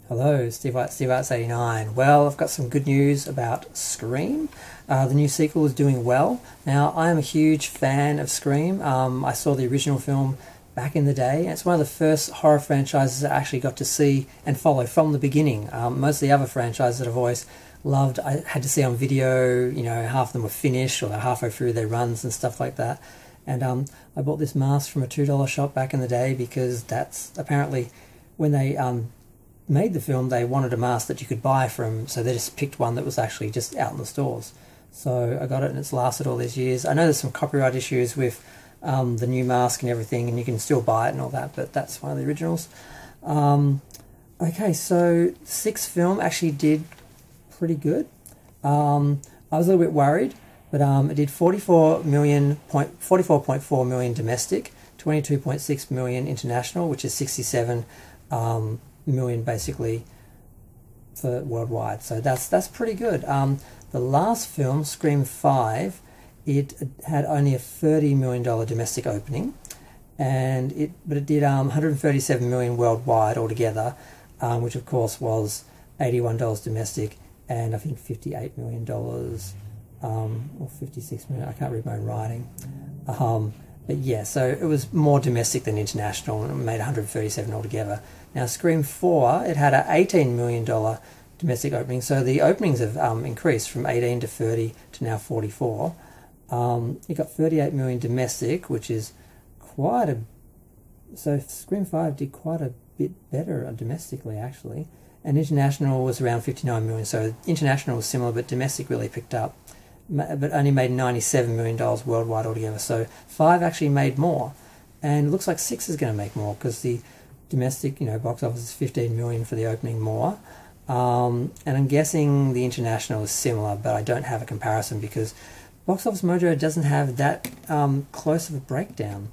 Hello, Steve Arts 89. Well, I've got some good news about Scream. The new sequel is doing well. Now, I am a huge fan of Scream. I saw the original film back in the day. And it's one of the first horror franchises I actually got to see and follow from the beginning. Most of the other franchises that I've always loved, I had to see on video. You know, half of them were finished or they're halfway through their runs and stuff like that. And I bought this mask from a $2 shop back in the day because that's apparently when they made the film, they wanted a mask that you could buy from, so they just picked one that was actually just out in the stores. So I got it and it's lasted all these years. I know there's some copyright issues with the new mask and everything, and you can still buy it and all that, but that's one of the originals. Okay, so the sixth film actually did pretty good. I was a little bit worried, but it did 44.4 million domestic, 22.6 million international, which is 67 million basically for worldwide. So that's pretty good. The last film, Scream 5, it had only a $30 million domestic opening, but it did 137 million worldwide altogether, which of course was $81 domestic and I think $58 million or 56 million. I can't read my own writing. But yeah, so it was more domestic than international, and it made 137 altogether. Now, Scream 4, it had an $18 million domestic opening, so the openings have increased from 18 to 30 to now 44. It got 38 million domestic, which is quite a... So Scream 5 did quite a bit better domestically, actually. And international was around 59 million, so international was similar, but domestic really picked up. But only made $97 million worldwide altogether. So 5 actually made more, and it looks like 6 is going to make more because the domestic, box office is 15 million for the opening more. And I'm guessing the international is similar, but I don't have a comparison because Box Office Mojo doesn't have that close of a breakdown,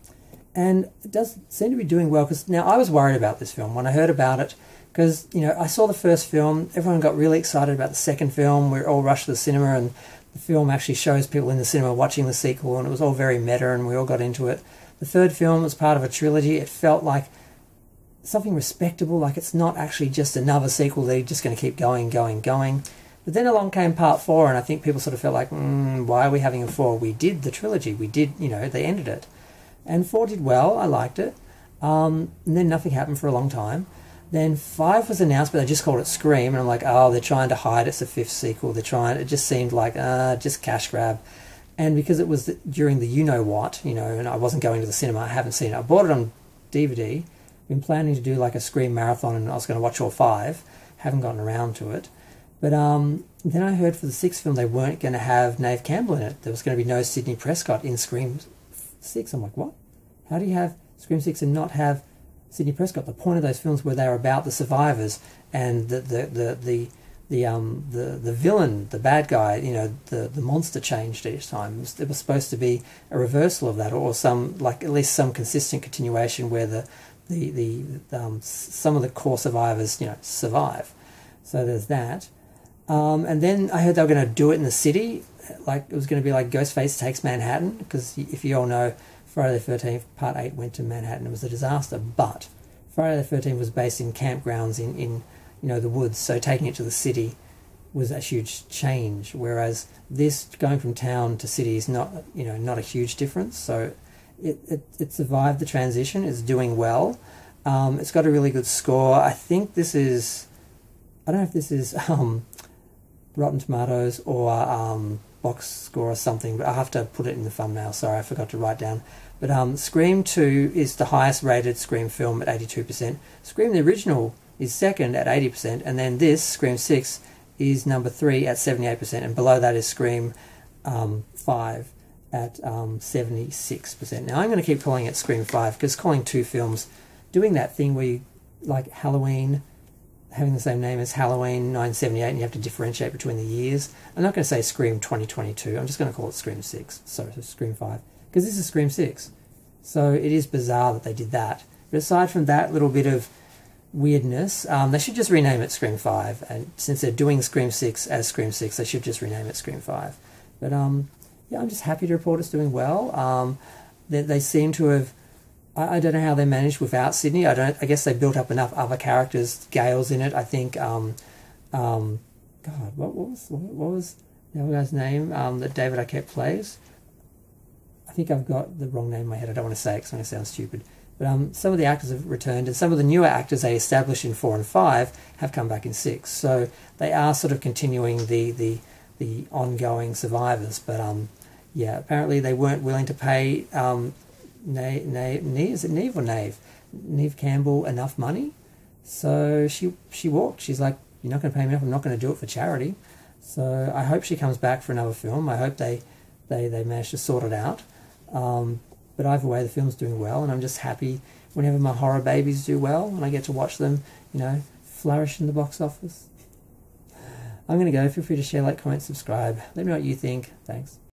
and it does seem to be doing well. Because now I was worried about this film when I heard about it. Because I saw the first film, everyone got really excited about the second film. We all rushed to the cinema, and the film actually shows people in the cinema watching the sequel, and it was all very meta, and we all got into it. The third film was part of a trilogy. It felt like something respectable, like it's not actually just another sequel. They're just going to keep going. But then along came part 4, and I think people sort of felt like, why are we having a 4? We did the trilogy. We did, they ended it. And 4 did well. I liked it. And then nothing happened for a long time. Then 5 was announced, but they just called it Scream, and I'm like, oh, they're trying to hide it's a 5th sequel. It just seemed like, just cash grab. And because it was during the you-know-what, and I wasn't going to the cinema, I haven't seen it. I bought it on DVD, been planning to do like a Scream marathon, and I was going to watch all 5. Haven't gotten around to it. But then I heard for the 6th film they weren't going to have Neve Campbell in it. There was going to be no Sidney Prescott in Scream 6. I'm like, what? How do you have Scream 6 and not have Sidney Prescott? The point of those films where they were about the survivors and the villain, the bad guy, the monster changed each time. It was supposed to be a reversal of that, or some, like, at least some consistent continuation where some of the core survivors survive. So there's that. And then I heard they were going to do it in the city, like it was going to be like Ghostface Takes Manhattan, because if you all know, Friday the 13th, Part 8 went to Manhattan. It was a disaster, but Friday the 13th was based in campgrounds in the woods, so taking it to the city was a huge change, whereas this, going from town to city, is not a huge difference. So it survived the transition. It's doing well. It's got a really good score. I think this is... I don't know if this is Rotten Tomatoes or box score or something, but I'll have to put it in the thumbnail. Sorry, I forgot to write down. But Scream 2 is the highest rated Scream film at 82%. Scream the original is second at 80%, and then this, Scream 6, is number 3 at 78%, and below that is Scream 5 at 76%. Now I'm going to keep calling it Scream 5, because calling 2 films, doing that thing where you, like Halloween, having the same name as Halloween 1978, and you have to differentiate between the years. I'm not going to say Scream 2022, I'm just going to call it Scream 6, so Scream 5, because this is Scream 6. So it is bizarre that they did that. But aside from that little bit of weirdness, they should just rename it Scream 5, and since they're doing Scream 6 as Scream 6, they should just rename it Scream 5. But yeah, I'm just happy to report it's doing well. They seem to have I don't know how they managed without Sydney. I guess they built up enough other characters. Gail's in it, I think. God, what was the other guy's name that David Arquette plays? I think I've got the wrong name in my head. I don't want to say it because I'm going to sound stupid. But some of the actors have returned, and some of the newer actors they established in 4 and 5 have come back in 6. So they are sort of continuing the ongoing survivors. But yeah, apparently they weren't willing to pay is it Neve or Nave? Neve Campbell enough money. So she walked. She's like, you're not going to pay me enough. I'm not going to do it for charity. So I hope she comes back for another film. I hope they manage to sort it out. But either way, the film's doing well, and I'm just happy whenever my horror babies do well, and I get to watch them, flourish in the box office. I'm going to go. Feel free to share, like, comment, subscribe. Let me know what you think. Thanks.